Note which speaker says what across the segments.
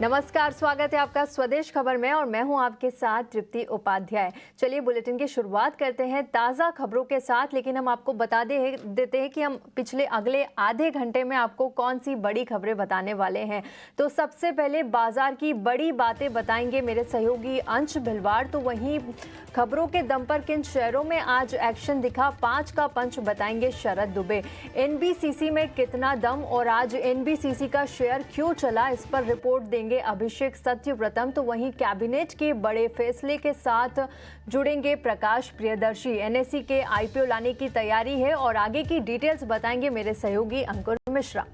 Speaker 1: नमस्कार, स्वागत है आपका स्वदेश खबर में और मैं हूं आपके साथ तृप्ति उपाध्याय। चलिए बुलेटिन की शुरुआत करते हैं ताज़ा खबरों के साथ, लेकिन हम आपको बता देते हैं कि हम अगले आधे घंटे में आपको कौन सी बड़ी खबरें बताने वाले हैं। तो सबसे पहले बाजार की बड़ी बातें बताएंगे मेरे सहयोगी अंश भिलवाड़। तो वहीं खबरों के दम पर किन शेयरों में आज एक्शन दिखा, 5 का पंच बताएंगे शरद दुबे। एनबीसीसी में कितना दम और आज एनबीसीसी का शेयर क्यों चला, इस पर रिपोर्ट देंगे अभिषेक सत्यव्रतम। तो वहीं कैबिनेट के बड़े फैसले के साथ जुड़ेंगे प्रकाश प्रियदर्शी। एनएसई के आईपीओ लाने की तैयारी है और आगे की डिटेल्स बताएंगे मेरे सहयोगी अंकुर मिश्रा।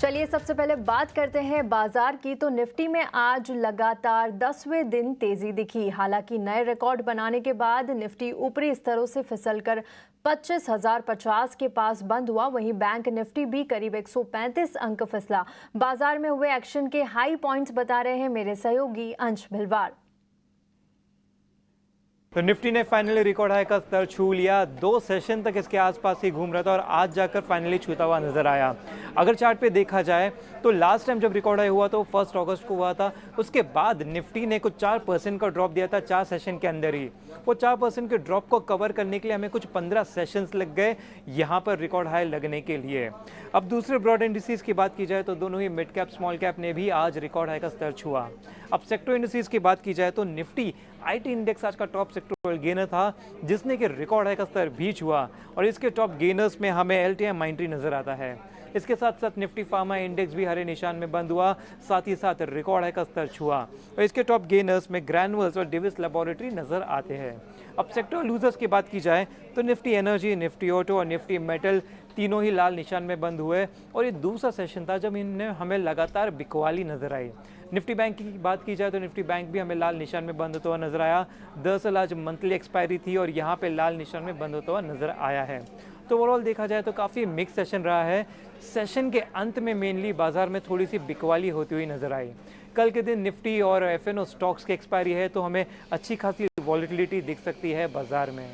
Speaker 1: चलिए सबसे पहले बात करते हैं बाजार की। तो निफ्टी में आज लगातार 10वें दिन तेजी दिखी। हालांकि नए रिकॉर्ड बनाने के बाद निफ्टी ऊपरी स्तरों से फिसलकर 25,050 के पास बंद हुआ। वहीं बैंक निफ्टी भी करीब 135 अंक फिसला। बाजार में हुए एक्शन के हाई पॉइंट्स बता रहे हैं मेरे सहयोगी अंश भिलवाड़।
Speaker 2: तो निफ्टी ने फाइनली रिकॉर्ड हाई का स्तर छू लिया। 2 सेशन तक इसके आसपास ही घूम रहा था और आज जाकर फाइनली छूता हुआ नजर आया। अगर चार्ट पे देखा जाए तो लास्ट टाइम जब रिकॉर्ड हाई हुआ तो 1 अगस्त को हुआ था। उसके बाद निफ्टी ने कुछ 4% का ड्रॉप दिया था 4 सेशन के अंदर ही। वो 4% के ड्रॉप को कवर करने के लिए हमें कुछ 15 सेशंस लग गए यहाँ पर रिकॉर्ड हाई लगने के लिए। अब दूसरे ब्रॉड इंडिसेस की बात की जाए तो दोनों ही मिड कैप स्मॉल कैप ने भी आज रिकॉर्ड हाई का स्तर छुआ। अब सेक्टर इंडिसेस की बात की जाए तो निफ्टी आईटी इंडेक्स आज का टॉप सेक्टोरल गेनर था, जिसने कि रिकॉर्ड हाई का स्तर भी छुआ और इसके टॉप गेनर्स में हमें एलटीआई माइंट्री नजर आता है। इसके साथ साथ निफ्टी फार्मा इंडेक्स भी हरे निशान में बंद हुआ, साथ ही साथ रिकॉर्ड हाई का स्तर छुआ और इसके टॉप गेनर्स में ग्रैनुअल्स और डिविस लैबोरेटरी नजर आते हैं। अब सेक्टर लूजर्स की बात की जाए तो निफ्टी एनर्जी, निफ्टी ऑटो और निफ्टी मेटल तीनों ही लाल निशान में बंद हुए और ये दूसरा सेशन था जब इनने हमें लगातार बिकवाली नजर आई। निफ्टी बैंक की बात की जाए तो निफ्टी बैंक भी हमें लाल निशान में बंद होता हुआ नजर आया। दरअसल आज मंथली एक्सपायरी थी और यहाँ पे लाल निशान में बंद होता हुआ नजर आया है। तो ओवरऑल देखा जाए तो काफ़ी मिक्स सेशन रहा है। सेशन के अंत में मेनली बाजार में थोड़ी सी बिकवाली होती हुई नजर आई। कल के दिन निफ्टी और एफएनओ स्टॉक्स की एक्सपायरी है तो हमें अच्छी खासी वॉलेटिलिटी दिख सकती है बाजार में।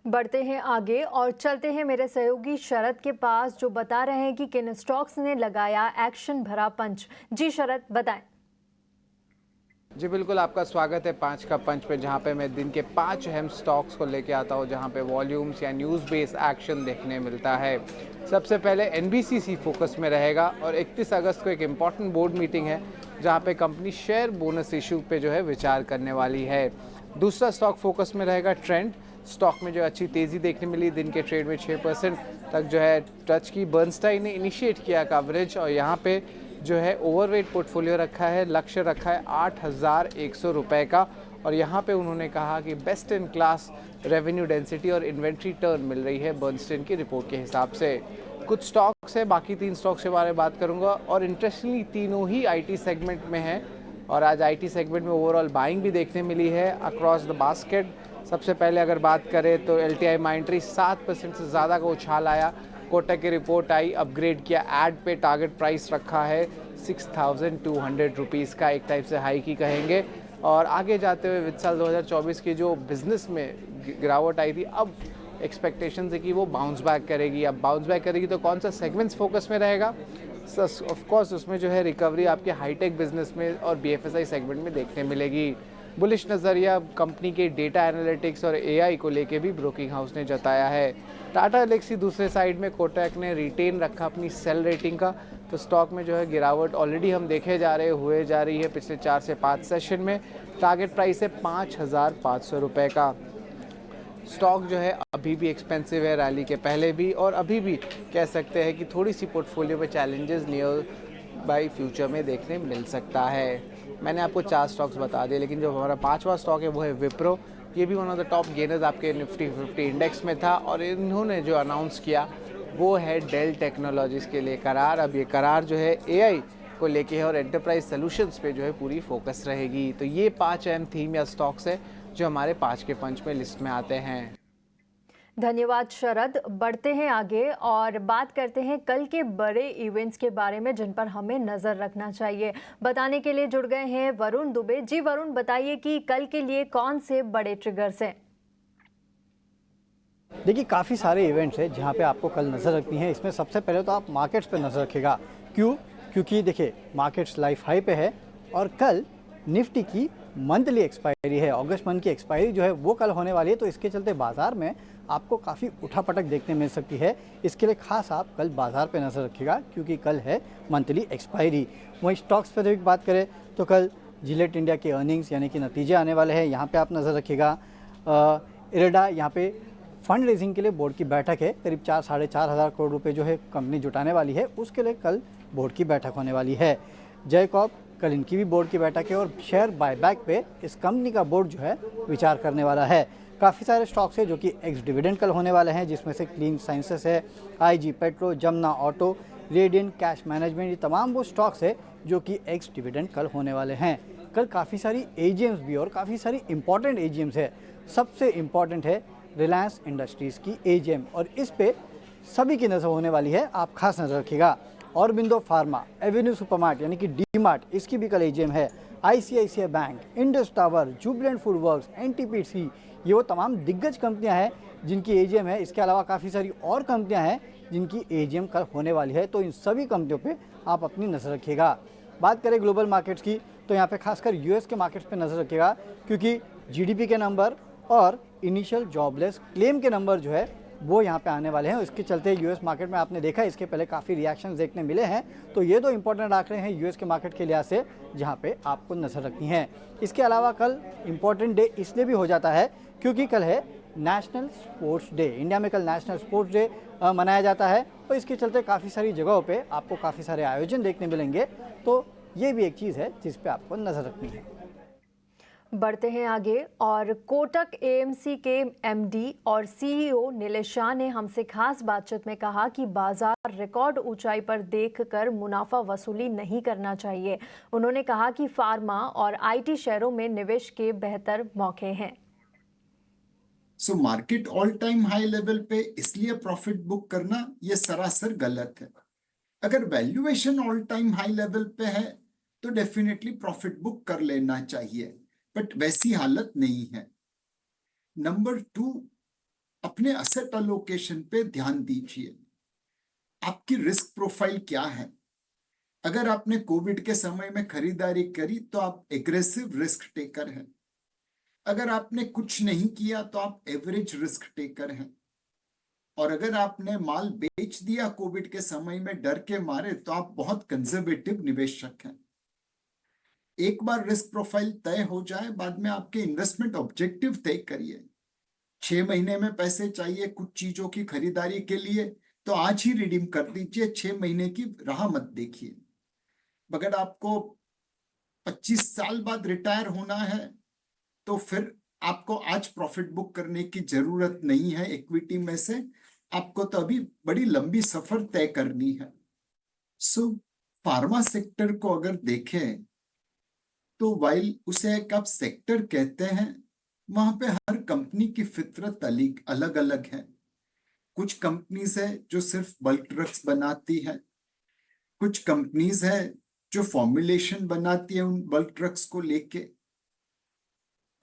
Speaker 1: बढ़ते हैं आगे और चलते हैं मेरे सहयोगी शरद के पास, जो बता रहे हैं कि किन स्टॉक्स ने लगाया एक्शन भरा पंच। जी शरद, बताएं।
Speaker 3: जी बिल्कुल, आपका स्वागत है 5 का पंच पे, जहाँ पे मैं दिन के 5 अहम स्टॉक्स को लेके आता हूँ जहाँ पे वॉल्यूम्स या न्यूज़ बेस्ड एक्शन देखने मिलता है। सबसे पहले एनबीसीसी फोकस में रहेगा और 31 अगस्त को एक इम्पॉर्टेंट बोर्ड मीटिंग है जहाँ पे कंपनी शेयर बोनस इशू पे जो है विचार करने वाली है। दूसरा स्टॉक फोकस में रहेगा ट्रेंड। स्टॉक में जो अच्छी तेज़ी देखने मिली, दिन के ट्रेड में 6% तक जो है टच की। बर्नस्टाइन ने इनिशिएट किया कवरेज और यहाँ पे जो है ओवरवेट पोर्टफोलियो रखा है, लक्ष्य रखा है 8,100 रुपये का और यहाँ पे उन्होंने कहा कि best in class revenue density और इन्वेंट्री टर्न मिल रही है बर्नस्टाइन की रिपोर्ट के हिसाब से। कुछ स्टॉक्स है, बाकी 3 स्टॉक्स के बारे में बात करूँगा और इंटरेस्टिंगली तीनों ही आईटी सेगमेंट में है और आज आईटी सेगमेंट में ओवरऑल बाइंग भी देखने मिली है अक्रॉस द बास्केट। सबसे पहले अगर बात करें तो एलटीआई माइंट्री 7% से ज़्यादा का उछाल आया। कोटक की रिपोर्ट आई, अपग्रेड किया, ऐड पे टारगेट प्राइस रखा है 6,200 रुपीज़ का, एक टाइप से हाई की कहेंगे। और आगे जाते हुए वित्त साल 2024 की जो बिज़नेस में गिरावट आई थी, अब एक्सपेक्टेशन है कि वो बाउंस बैक करेगी। अब बाउंस बैक करेगी तो कौन सा सेगमेंट्स फोकस में रहेगा? ऑफ कोर्स उसमें जो है रिकवरी आपके हाईटेक बिजनेस में और बीएफएसआई सेगमेंट में देखने मिलेगी। बुलिश नज़रिया कंपनी के डेटा एनालिटिक्स और एआई को लेके भी ब्रोकिंग हाउस ने जताया है। टाटा एलेक्सी दूसरे साइड में कोटक ने रिटेन रखा अपनी सेल रेटिंग का, तो स्टॉक में जो है गिरावट ऑलरेडी हम देखे जा रही है पिछले 4 से 5 सेशन में। टारगेट प्राइस है 5,500 रुपये का। स्टॉक जो है अभी भी एक्सपेंसिव है, रैली के पहले भी और अभी भी कह सकते हैं कि थोड़ी सी पोर्टफोलियो में चैलेंजेस नियर बाई फ्यूचर में देखने मिल सकता है। मैंने आपको 4 स्टॉक्स बता दिए, लेकिन जो हमारा 5वां स्टॉक है वो है विप्रो। ये भी one of the top gainers आपके निफ्टी 50 इंडेक्स में था और इन्होंने जो अनाउंस किया वो है डेल टेक्नोलॉजीज़ के लिए करार। अब ये करार जो है एआई को लेके है और एंटरप्राइज सॉल्यूशंस पे जो है पूरी फोकस रहेगी। तो ये 5 अहम थीम या स्टॉक्स है जो हमारे 5 के पंच में लिस्ट में आते हैं।
Speaker 1: धन्यवाद शरद। बढ़ते हैं आगे और बात करते हैं कल के बड़े इवेंट्स के बारे में जिन पर हमें नजर रखना चाहिए। बताने के लिए जुड़ गए हैं वरुण दुबे। जी वरुण, बताइए कि कल के लिए कौन से बड़े ट्रिगर्स हैं?
Speaker 4: देखिए काफ़ी सारे इवेंट्स हैं जहाँ पे आपको कल नज़र रखनी है। इसमें सबसे पहले तो आप मार्केट्स पे नज़र रखिएगा। क्यों? क्योंकि देखिए मार्केट्स लाइफ हाई पे है और कल निफ्टी की मंथली एक्सपायरी है। अगस्त मंथ की एक्सपायरी जो है वो कल होने वाली है, तो इसके चलते बाज़ार में आपको काफ़ी उठापटक देखने मिल सकती है। इसके लिए खास आप कल बाज़ार पे नज़र रखिएगा क्योंकि कल है मंथली एक्सपायरी। वहीं स्टॉक्स पर जब बात करें तो कल जिलेट इंडिया के अर्निंग्स यानी कि नतीजे आने वाले हैं, यहाँ पे आप नज़र रखिएगा। इरेडा यहाँ पे फंड रेजिंग के लिए बोर्ड की बैठक है, करीब 4-4.5 हज़ार करोड़ रुपए जो है कंपनी जुटाने वाली है, उसके लिए कल बोर्ड की बैठक होने वाली है। जयकॉर्प कल इनकी भी बोर्ड की बैठक है और शेयर बायबैक पे इस कंपनी का बोर्ड जो है विचार करने वाला है। काफ़ी सारे स्टॉक्स है जो कि एक्स डिविडेंड कल होने वाले हैं, जिसमें से क्लीन साइंसेस है, IG petro, Jamuna auto, radian cash management, ये तमाम वो स्टॉक्स है जो कि एक्स डिविडेंड कल होने वाले हैं। कल काफ़ी सारी एजीएम्स भी और काफ़ी सारी इंपॉर्टेंट एजीएम्स है। सबसे इम्पॉर्टेंट है रिलायंस इंडस्ट्रीज़ की एजीएम और इस पे सभी की नज़र होने वाली है, आप खास नज़र रखिएगा। ऑरबिंदो फार्मा, एवेन्यू सुपरमार्ट यानी कि डी मार्ट, इसकी भी कल एजीएम है। ICICI bank, Indus tower, Jubilant food works, NTPC, ये वो तमाम दिग्गज कंपनियां हैं जिनकी एजीएम है। इसके अलावा काफ़ी सारी और कंपनियां हैं जिनकी एजीएम कल होने वाली है, तो इन सभी कंपनियों पे आप अपनी नज़र रखिएगा। बात करें ग्लोबल मार्केट्स की तो यहाँ पे खासकर यूएस के मार्केट्स पे नज़र रखिएगा क्योंकि जीडीपी के नंबर और इनिशियल जॉबलेस क्लेम के नंबर जो है वो यहाँ पे आने वाले हैं। इसके चलते यूएस मार्केट में आपने देखा इसके पहले काफ़ी रिएक्शंस देखने मिले हैं, तो ये दो इंपॉर्टेंट आंकड़े हैं यूएस के मार्केट के लिहाज से जहाँ पे आपको नज़र रखनी है। इसके अलावा कल इंपॉर्टेंट डे इसलिए भी हो जाता है क्योंकि कल है नेशनल स्पोर्ट्स डे। इंडिया में कल नेशनल स्पोर्ट्स डे मनाया जाता है और इसके चलते काफ़ी सारी जगहों पर आपको काफ़ी सारे आयोजन देखने मिलेंगे, तो ये भी एक चीज़ है जिस पर आपको नज़र रखनी है।
Speaker 1: बढ़ते हैं आगे और कोटक एएमसी के एमडी और सीईओ नीलेश शाह ने हमसे खास बातचीत में कहा कि बाजार रिकॉर्ड ऊंचाई पर देखकर मुनाफा वसूली नहीं करना चाहिए। उन्होंने कहा कि फार्मा और आईटी शेयरों में निवेश के बेहतर मौके हैं।
Speaker 5: So market all time high level पे इसलिए प्रॉफिट बुक करना ये सरासर गलत है। अगर valuation all time high level पे है तो डेफिनेटली प्रॉफिट बुक कर लेना चाहिए, बट वैसी हालत नहीं है। नंबर 2, अपने असेट अलोकेशन पे ध्यान दीजिए। आपकी रिस्क प्रोफाइल क्या है? अगर आपने कोविड के समय में खरीदारी करी तो आप एग्रेसिव रिस्क टेकर हैं। अगर आपने कुछ नहीं किया तो आप एवरेज रिस्क टेकर हैं। और अगर आपने माल बेच दिया कोविड के समय में डर के मारे तो आप बहुत कंजर्वेटिव निवेशक हैं। एक बार रिस्क प्रोफाइल तय हो जाए, बाद में आपके इन्वेस्टमेंट ऑब्जेक्टिव तय करिए। 6 महीने में पैसे चाहिए कुछ चीजों की खरीदारी के लिए तो आज ही रिडीम कर दीजिए, 6 महीने की राह मत देखिए। अगर आपको 25 साल बाद रिटायर होना है तो फिर आपको आज प्रॉफिट बुक करने की जरूरत नहीं है इक्विटी में से, आपको तो अभी बड़ी लंबी सफर तय करनी है। सो फार्मा सेक्टर को अगर देखें तो वाइल उसे एक आप सेक्टर कहते हैं, वहां पे हर कंपनी की फितरत अलग अलग है। कुछ कंपनीज है जो सिर्फ बल्क ड्रग्स बनाती है, कुछ कंपनीज है जो फॉर्मुलेशन बनाती है उन बल्क ड्रग्स को लेके,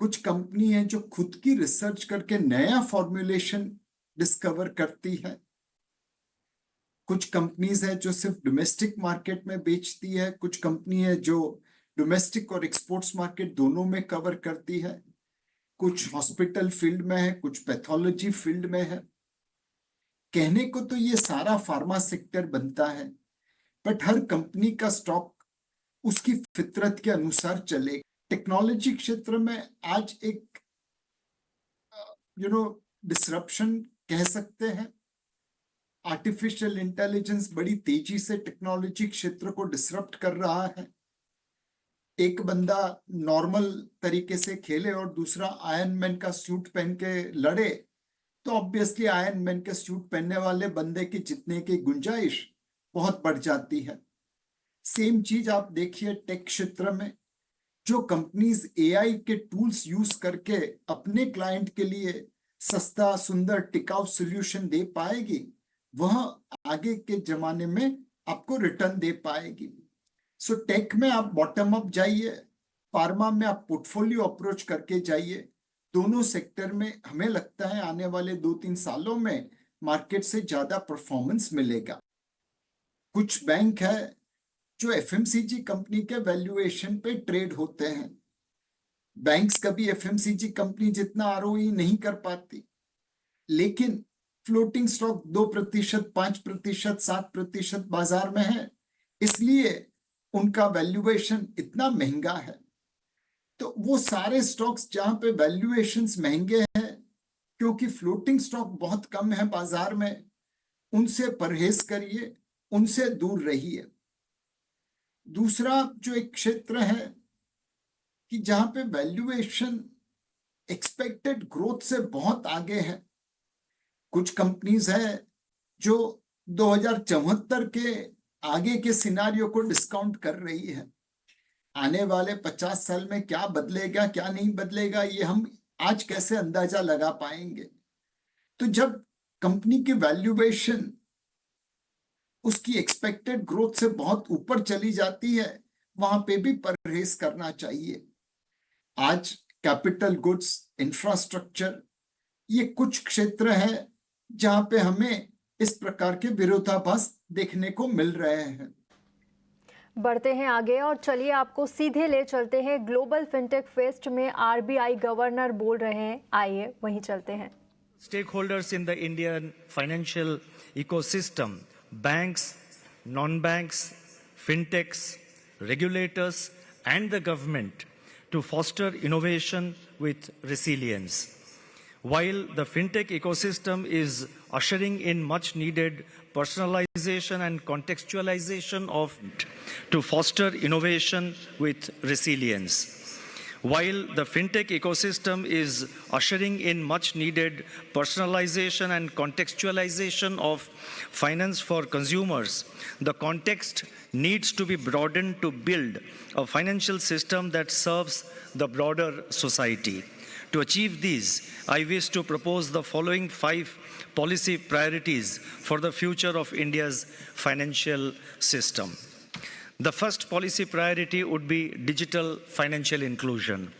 Speaker 5: कुछ कंपनी है जो खुद की रिसर्च करके नया फॉर्मुलेशन डिस्कवर करती है, कुछ कंपनीज है जो सिर्फ डोमेस्टिक मार्केट में बेचती है, कुछ कंपनी है जो डोमेस्टिक और एक्सपोर्ट्स मार्केट दोनों में कवर करती है, कुछ हॉस्पिटल फील्ड में है, कुछ पैथोलॉजी फील्ड में है। कहने को तो ये सारा फार्मा सेक्टर बनता है, बट हर कंपनी का स्टॉक उसकी फितरत के अनुसार चले। टेक्नोलॉजी क्षेत्र में आज एक डिसरप्शन कह सकते हैं। आर्टिफिशियल इंटेलिजेंस बड़ी तेजी से टेक्नोलॉजी क्षेत्र को डिसरप्ट कर रहा है। एक बंदा नॉर्मल तरीके से खेले और दूसरा आयरन मैन का सूट पहन के लड़े तो ऑब्वियसली आयरन मैन के सूट पहनने वाले बंदे की जीतने की गुंजाइश बहुत बढ़ जाती है। सेम चीज आप देखिए टेक क्षेत्र में, जो कंपनीज एआई के टूल्स यूज करके अपने क्लाइंट के लिए सस्ता सुंदर टिकाऊ सॉल्यूशन दे पाएगी, वह आगे के जमाने में आपको रिटर्न दे पाएगी। सो टेक में आप बॉटम अप जाइए, फार्मा में आप पोर्टफोलियो अप्रोच करके जाइए, दोनों सेक्टर में हमें लगता है आने वाले 2-3 सालों में मार्केट से ज्यादा परफॉर्मेंस मिलेगा। कुछ बैंक है जो एफएमसीजी कंपनी के वैल्यूएशन पे ट्रेड होते हैं। बैंक्स कभी एफएमसीजी कंपनी जितना आरओई नहीं कर पाती, लेकिन फ्लोटिंग स्टॉक 2%, 5%, 7% बाजार में है, इसलिए उनका वैल्यूएशन इतना महंगा है। तो वो सारे स्टॉक्स जहां पे वैल्यूएशंस महंगे हैं क्योंकि फ्लोटिंग स्टॉक बहुत कम है बाजार में, उनसे परहेज करिए, उनसे दूर रहिए। दूसरा जो एक क्षेत्र है कि जहां पे वैल्यूएशन एक्सपेक्टेड ग्रोथ से बहुत आगे है। कुछ कंपनीज है जो 2074 के आगे के सिनारियो को डिस्काउंट कर रही है। आने वाले 50 साल में क्या बदलेगा क्या नहीं बदलेगा ये हम आज कैसे अंदाजा लगा पाएंगे। तो जब कंपनी की वैल्यूएशन उसकी एक्सपेक्टेड ग्रोथ से बहुत ऊपर चली जाती है, वहां पे भी परहेज करना चाहिए। आज कैपिटल गुड्स, इंफ्रास्ट्रक्चर, ये कुछ क्षेत्र है जहां पे हमें इस प्रकार के विरोधाभास देखने को मिल रहे हैं।
Speaker 1: बढ़ते हैं आगे और चलिए आपको सीधे ले चलते हैं ग्लोबल फिनटेक फेस्ट में आरबीआई गवर्नर बोल रहे हैं। आइए वहीं चलते हैं।
Speaker 6: Stakeholders in the Indian financial ecosystem, banks, non-banks, fintechs, regulators, and the government to foster innovation with resilience. While the fintech ecosystem is ushering in much needed personalization and contextualization of to foster innovation with resilience. While the fintech ecosystem is ushering in much needed personalization and contextualization of finance for consumers, the context needs to be broadened to build a financial system that serves the broader society. To achieve these, I wish to propose the following 5 policy priorities for the future of India's financial system. The first policy priority would be digital financial inclusion.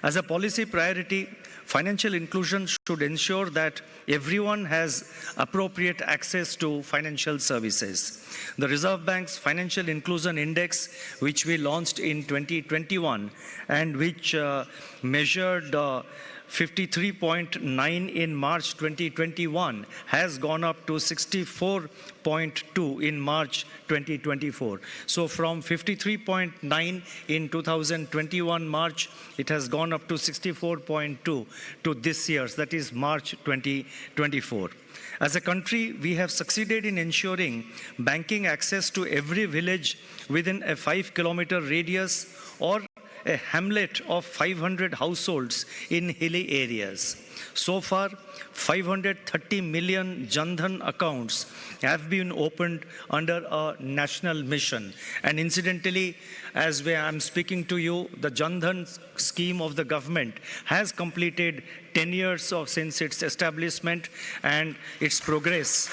Speaker 6: As a policy priority, financial inclusion should ensure that everyone has appropriate access to financial services. The Reserve Bank's Financial Inclusion Index, which we launched in 2021 and which measured 53.9 in March 2021 has gone up to 64.2 in March 2024. So from 53.9 in 2021 March, it has gone up to 64.2 to this year's, that is March 2024. As a country, we have succeeded in ensuring banking access to every village within a 5-kilometer radius or a hamlet of 500 households in hilly areas. So far, 530 million Jan Dhan accounts have been opened under a national mission. And incidentally, as I'm speaking to you, the Jan Dhan scheme of the government has completed 10 years since its establishment, and its progress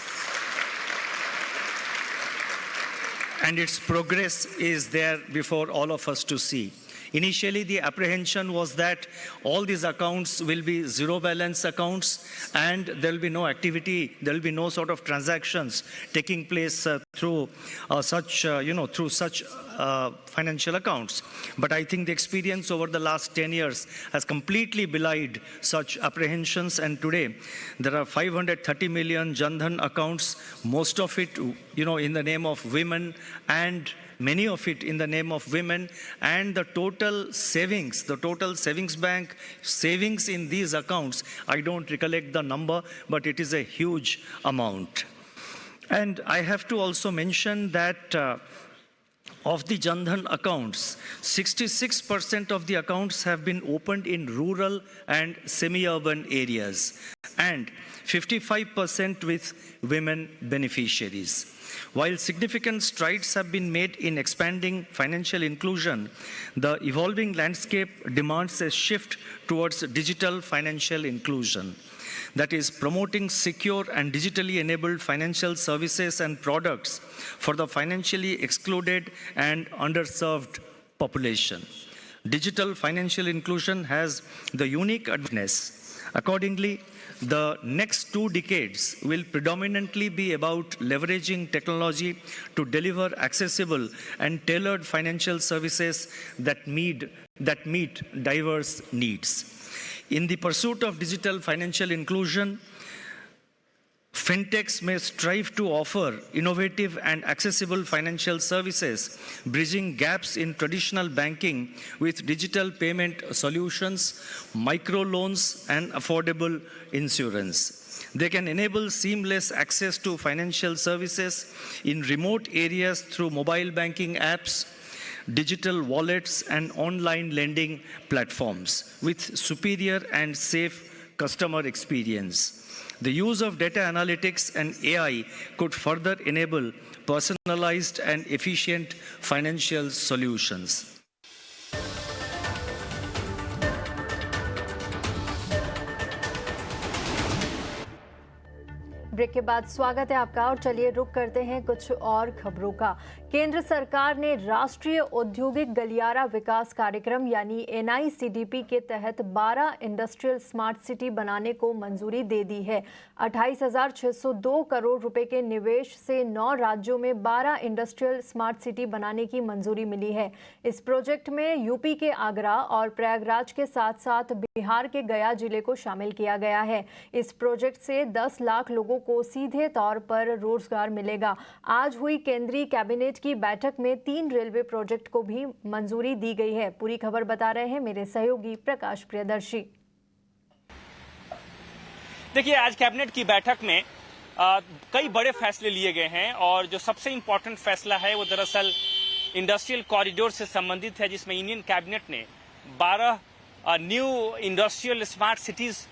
Speaker 6: is there before all of us to see. Initially, the apprehension was that all these accounts will be zero balance accounts and there will be no activity, there will be no sort of transactions taking place through such financial accounts. But I think the experience over the last 10 years has completely belied such apprehensions, and today there are 530 million Jan Dhan accounts, most of it, in the name of women, and many of it in the name of women, and the total savings bank savings in these accounts, I don't recollect the number, but it is a huge amount. And I have to also mention that of the Jan Dhan accounts, 66% of the accounts have been opened in rural and semi-urban areas, and 55% with women beneficiaries. While significant strides have been made in expanding financial inclusion, the evolving landscape demands a shift towards digital financial inclusion. That is, promoting secure and digitally enabled financial services and products for the financially excluded and underserved population. digital financial inclusion has the unique advantage. Accordingly, the next 2 decades will predominantly be about leveraging technology to deliver accessible and tailored financial services that meet diverse needs. In the pursuit of digital financial inclusion, fintechs may strive to offer innovative and accessible financial services, bridging gaps in traditional banking with digital payment solutions, microloans, and affordable insurance. They can enable seamless access to financial services in remote areas through mobile banking apps, digital wallets, and online lending platforms with superior and safe customer experience. The use of data analytics and AI could further enable personalized and efficient financial solutions.
Speaker 1: Break के बाद स्वागत है आपका और चलिए रुक करते हैं कुछ और खबरों का। केंद्र सरकार ने राष्ट्रीय औद्योगिक गलियारा विकास कार्यक्रम यानी NICDP के तहत 12 इंडस्ट्रियल स्मार्ट सिटी बनाने को मंजूरी दे दी है। 28,602 करोड़ रुपए के निवेश से 9 राज्यों में 12 इंडस्ट्रियल स्मार्ट सिटी बनाने की मंजूरी मिली है। इस प्रोजेक्ट में यूपी के आगरा और प्रयागराज के साथ साथ बिहार के गया जिले को शामिल किया गया है। इस प्रोजेक्ट से 10 लाख लोगों को सीधे तौर पर रोजगार मिलेगा। आज हुई केंद्रीय कैबिनेट की बैठक में 3 रेलवे प्रोजेक्ट को भी मंजूरी दी गई है। पूरी खबर बता रहे हैं मेरे सहयोगी प्रकाश प्रियदर्शी।
Speaker 7: देखिए, आज कैबिनेट की बैठक में कई बड़े फैसले लिए गए हैं और जो सबसे इम्पोर्टेंट फैसला है वो दरअसल इंडस्ट्रियल कॉरिडोर से संबंधित है, जिसमें इंडियन कैबिनेट ने 12 न्यू इंडस्ट्रियल स्मार्ट सिटीज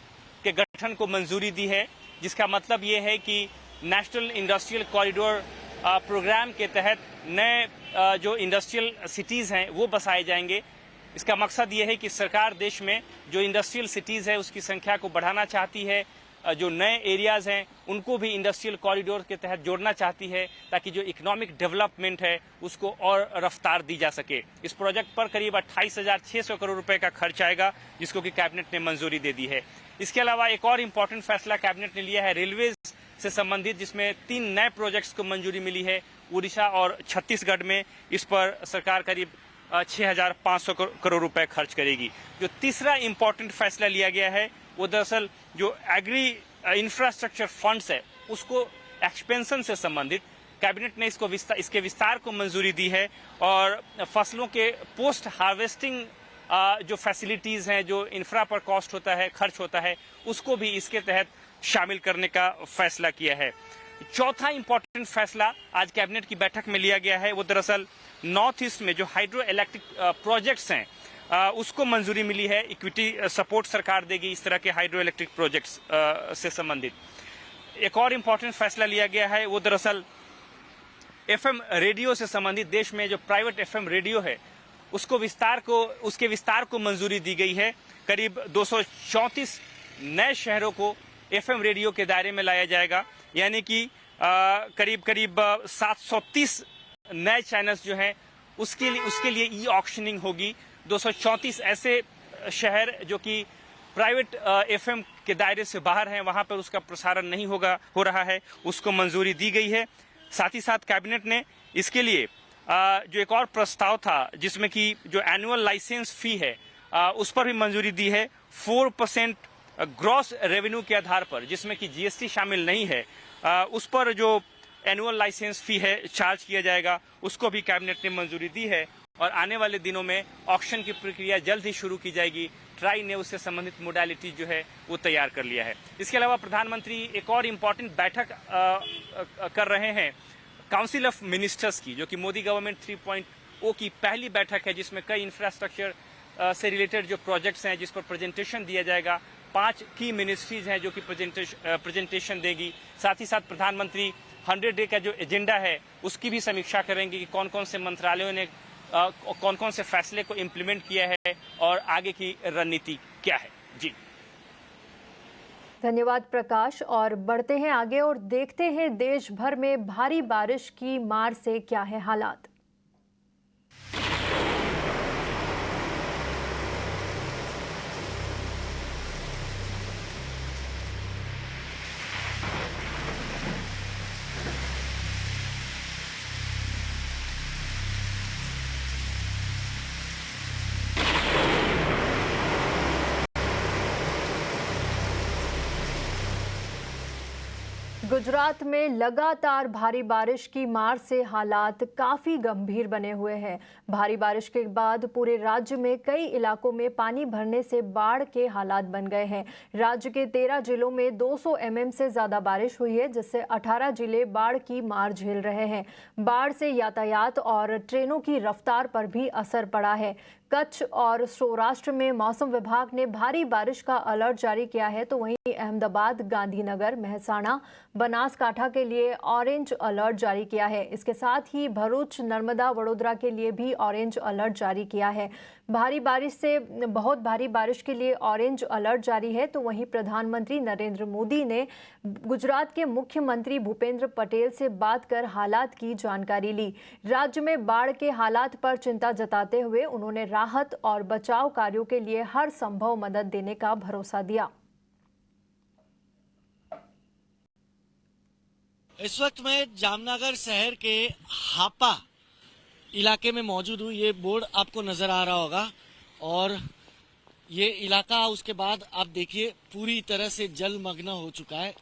Speaker 7: के गठन को मंजूरी दी है, जिसका मतलब ये है कि नेशनल इंडस्ट्रियल कॉरिडोर प्रोग्राम के तहत नए जो इंडस्ट्रियल सिटीज हैं वो बसाए जाएंगे। इसका मकसद ये है कि सरकार देश में जो इंडस्ट्रियल सिटीज है उसकी संख्या को बढ़ाना चाहती है, जो नए एरियाज हैं उनको भी इंडस्ट्रियल कॉरिडोर के तहत जोड़ना चाहती है ताकि जो इकोनॉमिक डेवलपमेंट है उसको और रफ्तार दी जा सके। इस प्रोजेक्ट पर करीब 28,600 करोड़ रुपए का खर्च आएगा, जिसको कि कैबिनेट ने मंजूरी दे दी है। इसके अलावा एक और इम्पोर्टेंट फैसला कैबिनेट ने लिया है रेलवे से संबंधित, जिसमें 3 नए प्रोजेक्ट्स को मंजूरी मिली है। उड़ीसा और छत्तीसगढ़ में इस पर सरकार करीब 6,500 करोड़ रुपए खर्च करेगी। जो तीसरा इम्पोर्टेंट फैसला लिया गया है वो दरअसल जो एग्री इंफ्रास्ट्रक्चर फंड्स है उसको एक्सपेंशन से संबंधित कैबिनेट ने इसके विस्तार को मंजूरी दी है और फसलों के पोस्ट हार्वेस्टिंग जो फैसिलिटीज हैं, जो इंफ्रा पर कॉस्ट होता है, खर्च होता है, उसको भी इसके तहत शामिल करने का फैसला किया है। चौथा इंपॉर्टेंट फैसला आज कैबिनेट की बैठक में लिया गया है वो दरअसल नॉर्थ ईस्ट में जो हाइड्रो इलेक्ट्रिक प्रोजेक्ट्स हैं उसको मंजूरी मिली है। इक्विटी सपोर्ट सरकार देगी इस तरह के हाइड्रो इलेक्ट्रिक प्रोजेक्ट्स से संबंधित। एक और इम्पोर्टेंट फैसला लिया गया है वो दरअसल FM रेडियो से संबंधित देश में जो प्राइवेट FM रेडियो है उसके विस्तार को मंजूरी दी गई है। करीब 234 नए शहरों को FM रेडियो के दायरे में लाया जाएगा, यानी कि करीब 730 नए चैनल्स जो हैं उसके लिए ई ऑक्शनिंग होगी। 234 ऐसे शहर जो कि प्राइवेट FM के दायरे से बाहर हैं, वहां पर उसका प्रसारण नहीं हो रहा है, उसको मंजूरी दी गई है। साथ ही साथ कैबिनेट ने इसके लिए जो एक और प्रस्ताव था जिसमें कि जो एनुअल लाइसेंस फी है उस पर भी मंजूरी दी है। 4% ग्रॉस रेवेन्यू के आधार पर, जिसमें कि GST शामिल नहीं है, उस पर जो एनुअल लाइसेंस फी है चार्ज किया जाएगा, उसको भी कैबिनेट ने मंजूरी दी है और आने वाले दिनों में ऑक्शन की प्रक्रिया जल्द ही शुरू की जाएगी। ट्राई ने उससे संबंधित मोडालिटी जो है वो तैयार कर लिया है। इसके अलावा प्रधानमंत्री एक और इम्पॉर्टेंट बैठक कर रहे हैं काउंसिल ऑफ मिनिस्टर्स की, जो कि मोदी गवर्नमेंट 3.0 की पहली बैठक है, जिसमें कई इंफ्रास्ट्रक्चर से रिलेटेड जो प्रोजेक्ट्स हैं जिस पर प्रेजेंटेशन दिया जाएगा। 5 की मिनिस्ट्रीज हैं जो कि प्रेजेंटेशन देगी। साथ ही साथ प्रधानमंत्री 100 डे का जो एजेंडा है उसकी भी समीक्षा करेंगे कि कौन कौन से मंत्रालयों ने कौन कौन से फैसले को इम्प्लीमेंट किया है और आगे की रणनीति क्या है। जी
Speaker 1: धन्यवाद प्रकाश। और बढ़ते हैं आगे और देखते हैं देश भर में भारी बारिश की मार से क्या है हालात। गुजरात में लगातार भारी बारिश की मार से हालात काफी गंभीर बने हुए हैं। भारी बारिश के बाद पूरे राज्य में कई इलाकों में पानी भरने से बाढ़ के हालात बन गए हैं। राज्य के 13 जिलों में 200 mm से ज्यादा बारिश हुई है, जिससे 18 जिले बाढ़ की मार झेल रहे हैं। बाढ़ से यातायात और ट्रेनों की रफ्तार पर भी असर पड़ा है। कच्छ और सौराष्ट्र में मौसम विभाग ने भारी बारिश का अलर्ट जारी किया है, तो वहीं अहमदाबाद, गांधीनगर, मेहसाणा, बनासकांठा के लिए ऑरेंज अलर्ट जारी किया है। इसके साथ ही भरूच, नर्मदा, वडोदरा के लिए भी ऑरेंज अलर्ट जारी किया है। भारी बारिश से बहुत भारी बारिश के लिए ऑरेंज अलर्ट जारी है, तो वहीं प्रधानमंत्री नरेंद्र मोदी ने गुजरात के मुख्यमंत्री भूपेंद्र पटेल से बात कर हालात की जानकारी ली। राज्य में बाढ़ के हालात पर चिंता जताते हुए उन्होंने राहत और बचाव कार्यों के लिए हर संभव मदद देने का भरोसा दिया।
Speaker 8: इस वक्त मैं जामनगर शहर के हापा इलाके में मौजूद हूँ। ये बोर्ड आपको नजर आ रहा होगा और ये इलाका उसके बाद आप देखिए पूरी तरह से जलमग्न हो चुका है।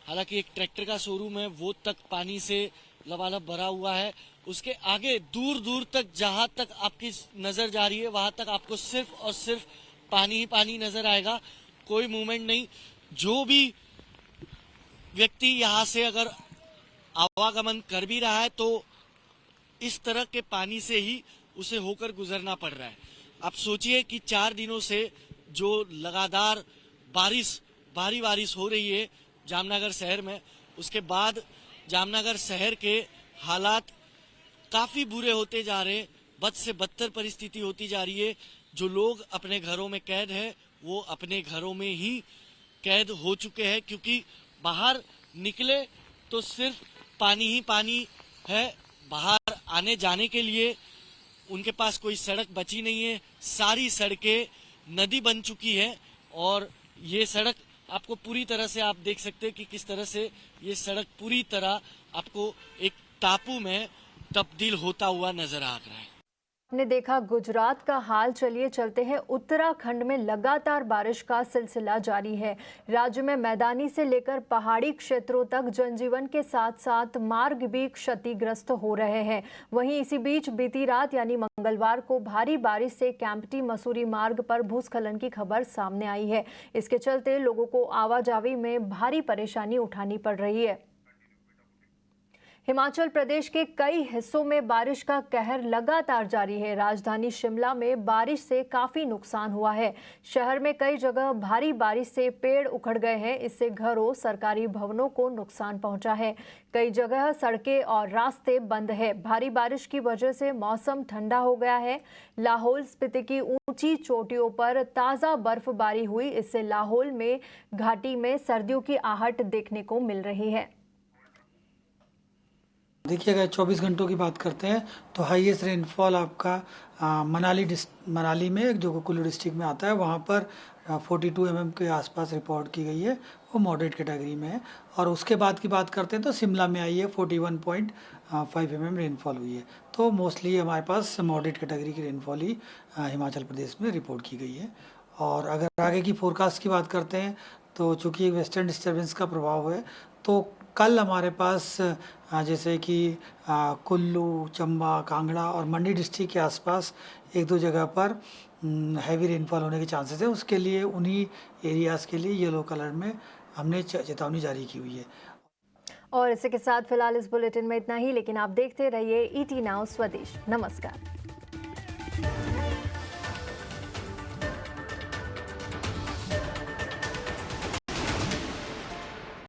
Speaker 8: हालांकि एक ट्रैक्टर का शोरूम है, वो तक पानी से लबालब भरा हुआ है। उसके आगे दूर दूर तक जहां तक आपकी नजर जा रही है वहां तक आपको सिर्फ और सिर्फ पानी ही पानी नजर आएगा, कोई मूवमेंट नहीं। जो भी व्यक्ति यहाँ से अगर आवागमन कर भी रहा है तो इस तरह के पानी से ही उसे होकर गुजरना पड़ रहा है। आप सोचिए कि 4 दिनों से जो लगातार भारी बारिश हो रही है जामनगर शहर में, उसके बाद जामनगर शहर के हालात काफी बुरे होते जा रहे हैं। बद से बदतर परिस्थिति होती जा रही है। जो लोग अपने घरों में कैद है वो अपने घरों में ही कैद हो चुके हैं, क्योंकि बाहर निकले तो सिर्फ पानी ही पानी है। बाहर आने जाने के लिए उनके पास कोई सड़क बची नहीं है। सारी सड़कें नदी बन चुकी है और ये सड़क आपको पूरी तरह से आप देख सकते हैं कि किस तरह से ये सड़क पूरी तरह आपको एक टापू में तब्दील होता हुआ नजर आ रहा है।
Speaker 1: आपने देखा गुजरात का हाल, चलिए चलते हैं उत्तराखंड में। लगातार बारिश का सिलसिला जारी है। राज्य में मैदानी से लेकर पहाड़ी क्षेत्रों तक जनजीवन के साथ साथ मार्ग भी क्षतिग्रस्त हो रहे हैं। वहीं इसी बीच बीती रात यानी मंगलवार को भारी बारिश से कैंपटी मसूरी मार्ग पर भूस्खलन की खबर सामने आई है। इसके चलते लोगों को आवाजाही में भारी परेशानी उठानी पड़ रही है। हिमाचल प्रदेश के कई हिस्सों में बारिश का कहर लगातार जारी है। राजधानी शिमला में बारिश से काफी नुकसान हुआ है। शहर में कई जगह भारी बारिश से पेड़ उखड़ गए हैं। इससे घरों, सरकारी भवनों को नुकसान पहुंचा है। कई जगह सड़कें और रास्ते बंद है। भारी बारिश की वजह से मौसम ठंडा हो गया है। लाहौल स्पीति की ऊंची चोटियों पर ताजा बर्फबारी हुई। इससे लाहौल में घाटी में सर्दियों की आहट देखने को मिल रही है।
Speaker 9: देखिए, अगर 24 घंटों की बात करते हैं तो हाईएस्ट रेनफॉल आपका मनाली में, जो कुल्लू डिस्ट्रिक्ट में आता है, वहाँ पर 42 mm के आसपास रिपोर्ट की गई है। वो मॉडरेट कैटेगरी में है। और उसके बाद की बात करते हैं तो शिमला में आई है 41.5 mm रेनफॉल हुई है। तो मोस्टली हमारे पास मॉडरेट कैटेगरी की रेनफॉल ही हिमाचल प्रदेश में रिपोर्ट की गई है। और अगर आगे की फोरकास्ट की बात करते हैं तो चूँकि एक वेस्टर्न डिस्टर्बेंस का प्रभाव है, तो कल हमारे पास जैसे कि कुल्लू, चंबा, कांगड़ा और मंडी डिस्ट्रिक्ट के आसपास 1-2 जगह पर हैवी रेनफॉल होने के चांसेस है। उसके लिए उन्हीं एरियाज़ के लिए येलो कलर में हमने चेतावनी जारी की हुई है।
Speaker 1: और इसी के साथ फिलहाल इस बुलेटिन में इतना ही, लेकिन आप देखते रहिए ET Now स्वदेश। नमस्कार।